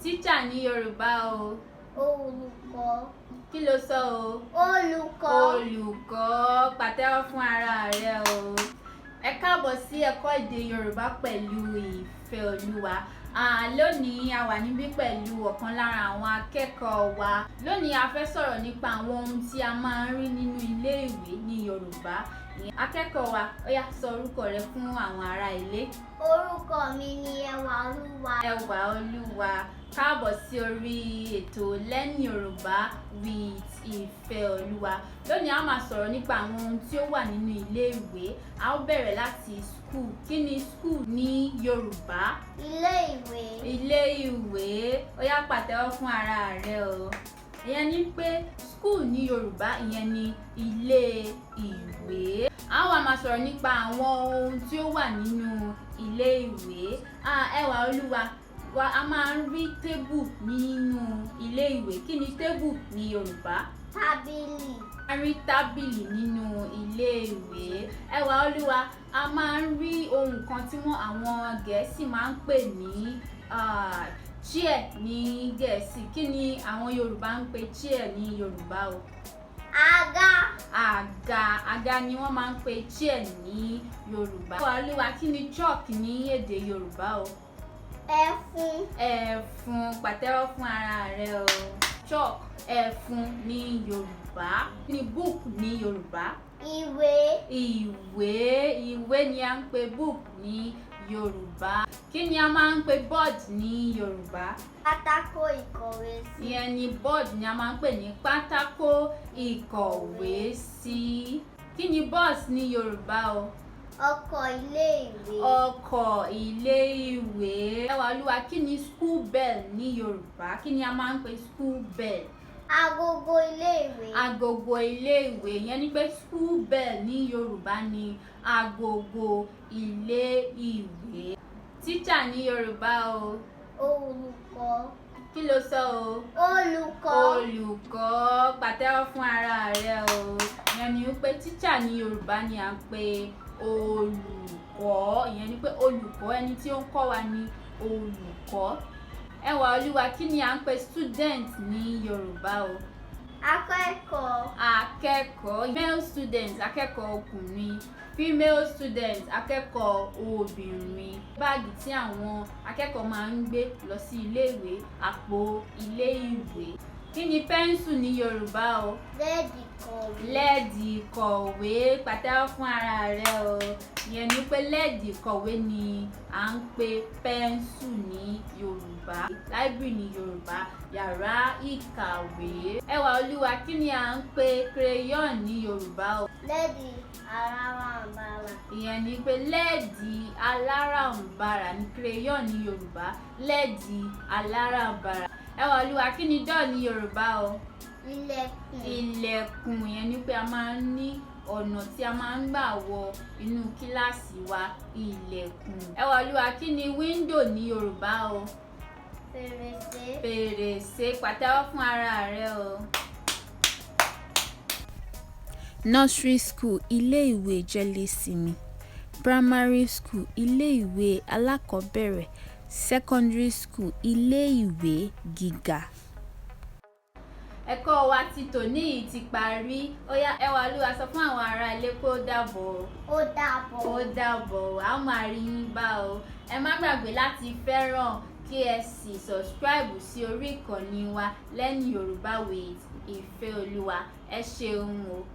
Tíṣà ní Yorùbá o. Olùkọ́. Kí ló sọ o? Olùkọ́. Olùkọ́. Pàtẹ́wọ́ fún ara rẹ o. Ẹ káàbọ̀ sí ẹ̀kọ́ èdè Yorùbá pẹ̀lú ìfẹ́ Olúwa. Lónìí a wà níbí pẹ̀lú ọ̀kan lára àwọn akẹ́kọ̀ọ́ wa. Lónìí a fẹ́ sọ̀rọ̀ nípa àwọn ohun tí a máa ń rí nínú ilé ìwé ní Yorùbá. Akẹ́kọ̀ọ́ wa, ó yá sọ orúkọ rẹ fún àwọn ará ilé. Orúkọ mi ni Ẹwà Olúwa. Ẹwà Olúwa. Káàbọ̀ sí orí ètò Learn Yorùbá with ìfẹ́ Olúwa. Lónìí a máa sọ̀rọ̀ nípa àwọn ohun tí ó wà nínú ilé ìwé. A ó bẹ̀rẹ̀ láti school. Kí ni school ní Yorùbá? Ilé ìwé. Ilé ìwé. Ó yá pàtẹ́wọ́ fún ara rẹ o. Ìyẹn ni pé school ní Yorùbá, ìyẹn ni ilé ìwé. A wá máa sọ̀rọ̀ nípa àwọn ohun tí ó wà nínú ilé ìwé. Ẹwà Olúwa, a máa ń rí tébù nínú ilé ìwé. Kí ni tébù ní Yorùbá? Tábìlì. A rí tábìlì nínú ilé ìwé. Ẹwà Olúwa, a máa ń rí ohun kan tí àwọn Gẹ̀ẹ́sì máa ń pè ní chair ní Gẹ̀ẹ́sì. Kí ni àwọn Yorùbá ń pè chair ní Yorùbá o? Àga. Àga ni wọ́n máa ń pè chair ní Yorùbá. Ẹwà Olúwa, kí ni chalk ní èdè Yorùbá o? Ẹfun. Ẹfun. Pàtẹ́wọ́ fún ara rẹ o. Chalk, ẹfun ní Yorùbá. Kí ni book ní Yorùbá? Ìwé. Ìwé ni a ń pè book ní Yorùbá. Kí ni a máa ń pè board ní Yorùbá? Pátákó ìkọ̀wésí. Ìyẹn ni board ni a máa ń pè ní pátákó ìkọ̀wésí. Kí ni bus ní Yorùbá o? Ọkọ̀ ilé ìwé. Ọkọ̀ ilé ìwé. Ẹwà Olúwa, kí ni school bell ní Yorùbá? Kí ni a máa ń pè school bell? Agogo ilé ìwé. Agogo ilé ìwé. Ìyẹn ni pé school bell ní Yorùbá ni agogo ilé ìwé. Tíṣà ní Yorùbá o. Olùkọ́. Kí ló sọ o? Olùkọ́. Olùkọ́. Pàtẹ́wọ́ fún ara rẹ o. Ìyẹn ni wípé tíṣà ní Yorùbá ni à ń pè olùkọ́. Ìyẹn ni pé olùkọ́, ẹni tí ó ń kọ́ wa ni olùkọ́. Ẹwà Olúwa, kí ni à ń pè student ní Yorùbá o? Akẹ́kọ̀ọ́. Akẹ́kọ̀ọ́. Male student, akẹ́kọ̀ọ́ ọkùnrin. Female student, akẹ́kọ̀ọ́ obìnrin. Báàgì tí àwọn akẹ́kọ̀ọ́ máa ń gbé lọ sí ilé ìwé, àpò ilé ìwé. Kí ni pẹ́ńsù ní Yorùbá o? Lẹ́ẹ̀dì kọ̀wé. Lẹ́ẹ̀dì kọ̀wé. Pàtẹ́wọ́ fún ara rẹ o. Ìyẹn ni pé lẹ́ẹ̀dì kọ̀wé ni à ń pè pẹ́ńsù ní Yorùbá. Library ní Yorùbá, yàrá ìkàwé. Ẹwà Olúwa, kí ni à ń pè crayon ní Yorùbá o? Lẹ́ẹ̀dì aláràǹbarà. Ìyẹn ni pé lẹ́ẹ̀dì aláràǹbarà ni crayon ní Yorùbá. Lẹ́ẹ̀dì aláràǹbarà. Ẹwà Olúwa, kí ni door ní Yorùbá o? Ilẹ̀kùn. Ilẹ̀kùn. Ìyẹn ni pé a máa ń ní ọ̀nà tí a máa ń gbà wọ inú kíláàsì wa, ilẹ̀kùn. Ẹwà Olúwa, kí ni window ní Yorùbá o? Fèrèsé. Fèrèsé. Pàtẹ́wọ́ fún ara rẹ o. Nursery school, ilé ìwé jẹ́lésìmí. Primary school, ilé ìwé alákọ̀ọ́bẹ̀rẹ̀. Secondary school, ilé ìwé gíga. Ẹ̀kọ́ wa ti tòní yìí ti parí. Ó yá Ẹwà Olúwa, sọ fún àwọn ará ilé kó dàbọ̀. Ó dàbọ̀. Ó dàbọ̀. A máa rí yín bá o. Ẹ má gbàgbé láti fẹ́ràn kí ẹ sì subscribe sí orí ìkànnì wa Learn Yorùbá with ìfẹ́ Olúwa. Ẹ ṣeun o.